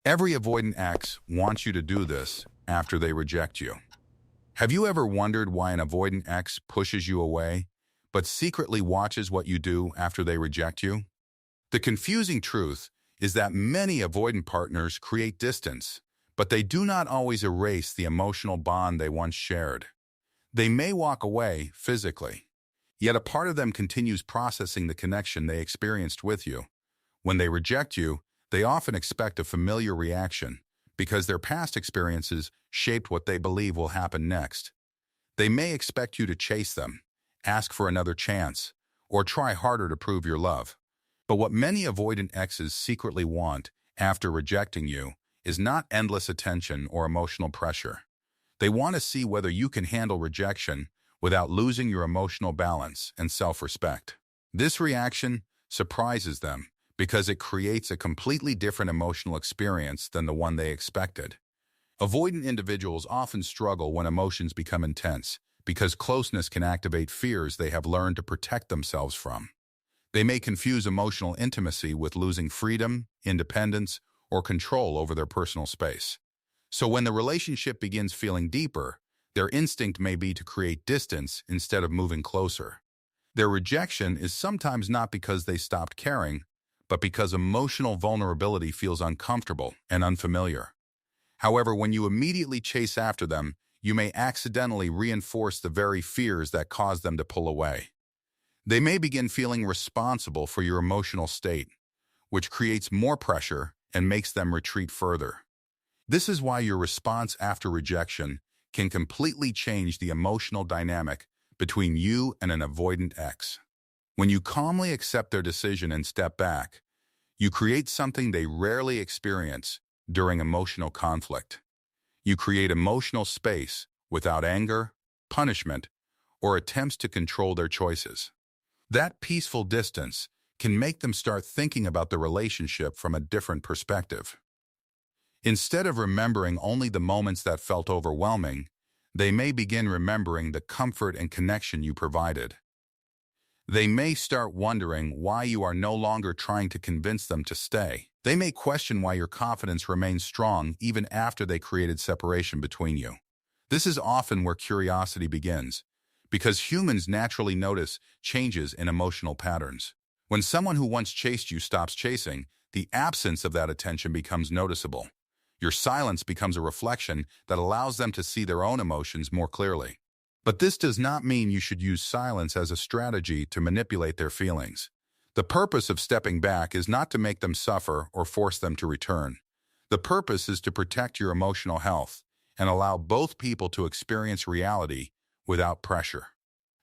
Every avoidant ex wants you to do this after they reject you. Have you ever wondered why an avoidant ex pushes you away, but secretly watches what you do after they reject you? The confusing truth is that many avoidant partners create distance, but they do not always erase the emotional bond they once shared. They may walk away physically, yet a part of them continues processing the connection they experienced with you. When they reject you, they often expect a familiar reaction because their past experiences shaped what they believe will happen next. They may expect you to chase them, ask for another chance, or try harder to prove your love. But what many avoidant exes secretly want after rejecting you is not endless attention or emotional pressure. They want to see whether you can handle rejection without losing your emotional balance and self-respect. This reaction surprises them because it creates a completely different emotional experience than the one they expected. Avoidant individuals often struggle when emotions become intense because closeness can activate fears they have learned to protect themselves from. They may confuse emotional intimacy with losing freedom, independence, or control over their personal space. So when the relationship begins feeling deeper, their instinct may be to create distance instead of moving closer. Their rejection is sometimes not because they stopped caring, but because emotional vulnerability feels uncomfortable and unfamiliar. However, when you immediately chase after them, you may accidentally reinforce the very fears that caused them to pull away. They may begin feeling responsible for your emotional state, which creates more pressure and makes them retreat further. This is why your response after rejection can completely change the emotional dynamic between you and an avoidant ex. When you calmly accept their decision and step back, you create something they rarely experience during emotional conflict. You create emotional space without anger, punishment, or attempts to control their choices. That peaceful distance can make them start thinking about the relationship from a different perspective. Instead of remembering only the moments that felt overwhelming, they may begin remembering the comfort and connection you provided. They may start wondering why you are no longer trying to convince them to stay. They may question why your confidence remains strong even after they created separation between you. This is often where curiosity begins, because humans naturally notice changes in emotional patterns. When someone who once chased you stops chasing, the absence of that attention becomes noticeable. Your silence becomes a reflection that allows them to see their own emotions more clearly. But this does not mean you should use silence as a strategy to manipulate their feelings. The purpose of stepping back is not to make them suffer or force them to return. The purpose is to protect your emotional health and allow both people to experience reality without pressure.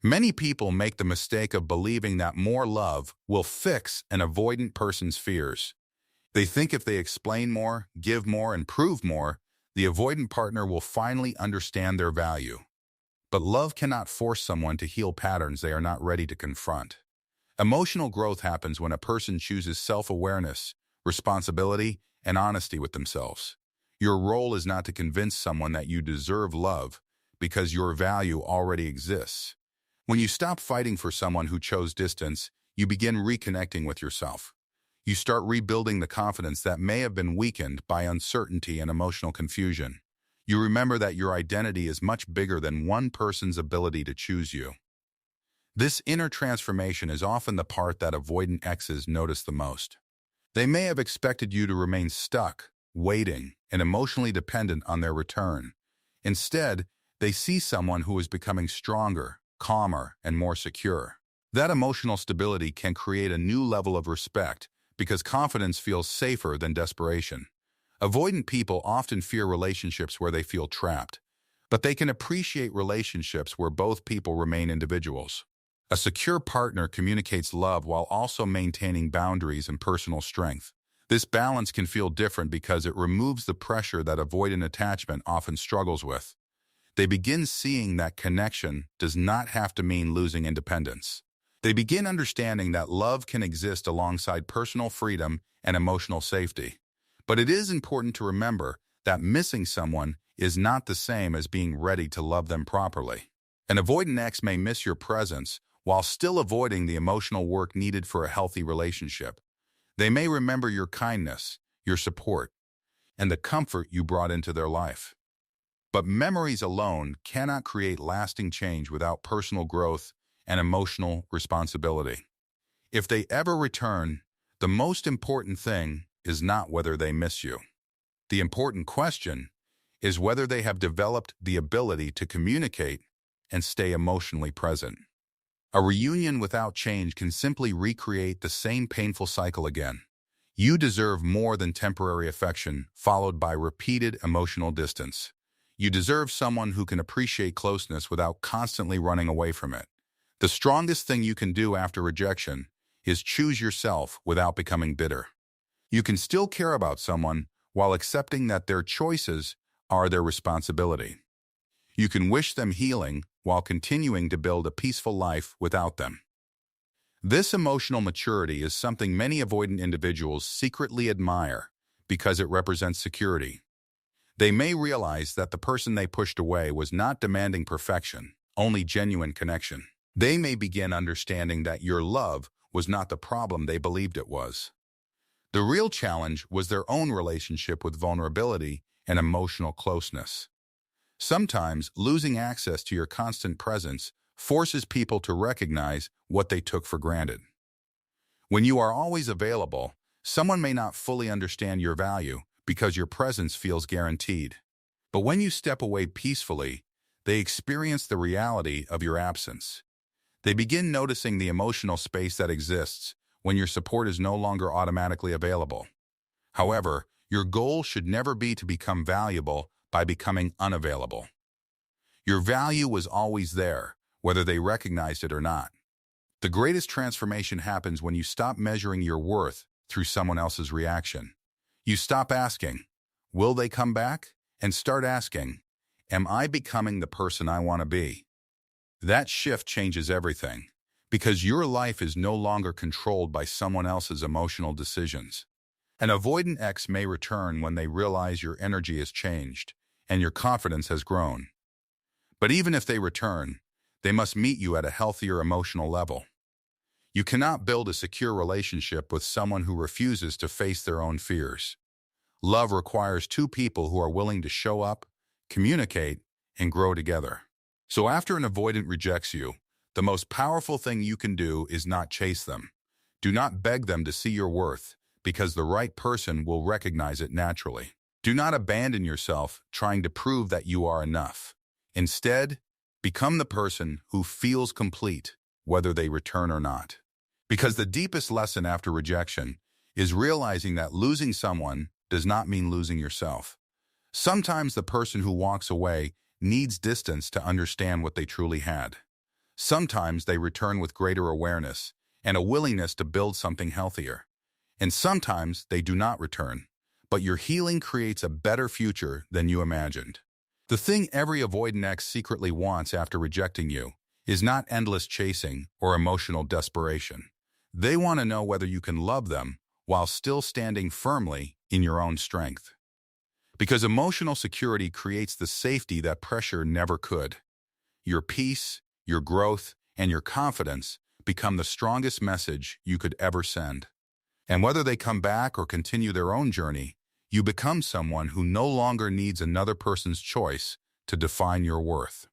Many people make the mistake of believing that more love will fix an avoidant person's fears. They think if they explain more, give more, and prove more, the avoidant partner will finally understand their value. But love cannot force someone to heal patterns they are not ready to confront. Emotional growth happens when a person chooses self-awareness, responsibility, and honesty with themselves. Your role is not to convince someone that you deserve love because your value already exists. When you stop fighting for someone who chose distance, you begin reconnecting with yourself. You start rebuilding the confidence that may have been weakened by uncertainty and emotional confusion. You remember that your identity is much bigger than one person's ability to choose you. This inner transformation is often the part that avoidant exes notice the most. They may have expected you to remain stuck, waiting, and emotionally dependent on their return. Instead, they see someone who is becoming stronger, calmer, and more secure. That emotional stability can create a new level of respect because confidence feels safer than desperation. Avoidant people often fear relationships where they feel trapped, but they can appreciate relationships where both people remain individuals. A secure partner communicates love while also maintaining boundaries and personal strength. This balance can feel different because it removes the pressure that avoidant attachment often struggles with. They begin seeing that connection does not have to mean losing independence. They begin understanding that love can exist alongside personal freedom and emotional safety. But it is important to remember that missing someone is not the same as being ready to love them properly. An avoidant ex may miss your presence while still avoiding the emotional work needed for a healthy relationship. They may remember your kindness, your support, and the comfort you brought into their life. But memories alone cannot create lasting change without personal growth and emotional responsibility. If they ever return, the most important thing is not whether they miss you. The important question is whether they have developed the ability to communicate and stay emotionally present. A reunion without change can simply recreate the same painful cycle again. You deserve more than temporary affection followed by repeated emotional distance. You deserve someone who can appreciate closeness without constantly running away from it. The strongest thing you can do after rejection is choose yourself without becoming bitter. You can still care about someone while accepting that their choices are their responsibility. You can wish them healing while continuing to build a peaceful life without them. This emotional maturity is something many avoidant individuals secretly admire because it represents security. They may realize that the person they pushed away was not demanding perfection, only genuine connection. They may begin understanding that your love was not the problem they believed it was. The real challenge was their own relationship with vulnerability and emotional closeness. Sometimes losing access to your constant presence forces people to recognize what they took for granted. When you are always available, someone may not fully understand your value because your presence feels guaranteed. But when you step away peacefully, they experience the reality of your absence. They begin noticing the emotional space that exists when your support is no longer automatically available. However, your goal should never be to become valuable by becoming unavailable. Your value was always there, whether they recognized it or not. The greatest transformation happens when you stop measuring your worth through someone else's reaction. You stop asking, "Will they come back?" and start asking, "Am I becoming the person I want to be?" That shift changes everything, because your life is no longer controlled by someone else's emotional decisions. An avoidant ex may return when they realize your energy has changed and your confidence has grown. But even if they return, they must meet you at a healthier emotional level. You cannot build a secure relationship with someone who refuses to face their own fears. Love requires two people who are willing to show up, communicate, and grow together. So after an avoidant rejects you, the most powerful thing you can do is not chase them. Do not beg them to see your worth, because the right person will recognize it naturally. Do not abandon yourself trying to prove that you are enough. Instead, become the person who feels complete, whether they return or not. Because the deepest lesson after rejection is realizing that losing someone does not mean losing yourself. Sometimes the person who walks away needs distance to understand what they truly had. Sometimes they return with greater awareness and a willingness to build something healthier. And sometimes they do not return, but your healing creates a better future than you imagined. The thing every avoidant ex secretly wants after rejecting you is not endless chasing or emotional desperation. They want to know whether you can love them while still standing firmly in your own strength. Because emotional security creates the safety that pressure never could. Your peace, your growth, and your confidence become the strongest message you could ever send. And whether they come back or continue their own journey, you become someone who no longer needs another person's choice to define your worth.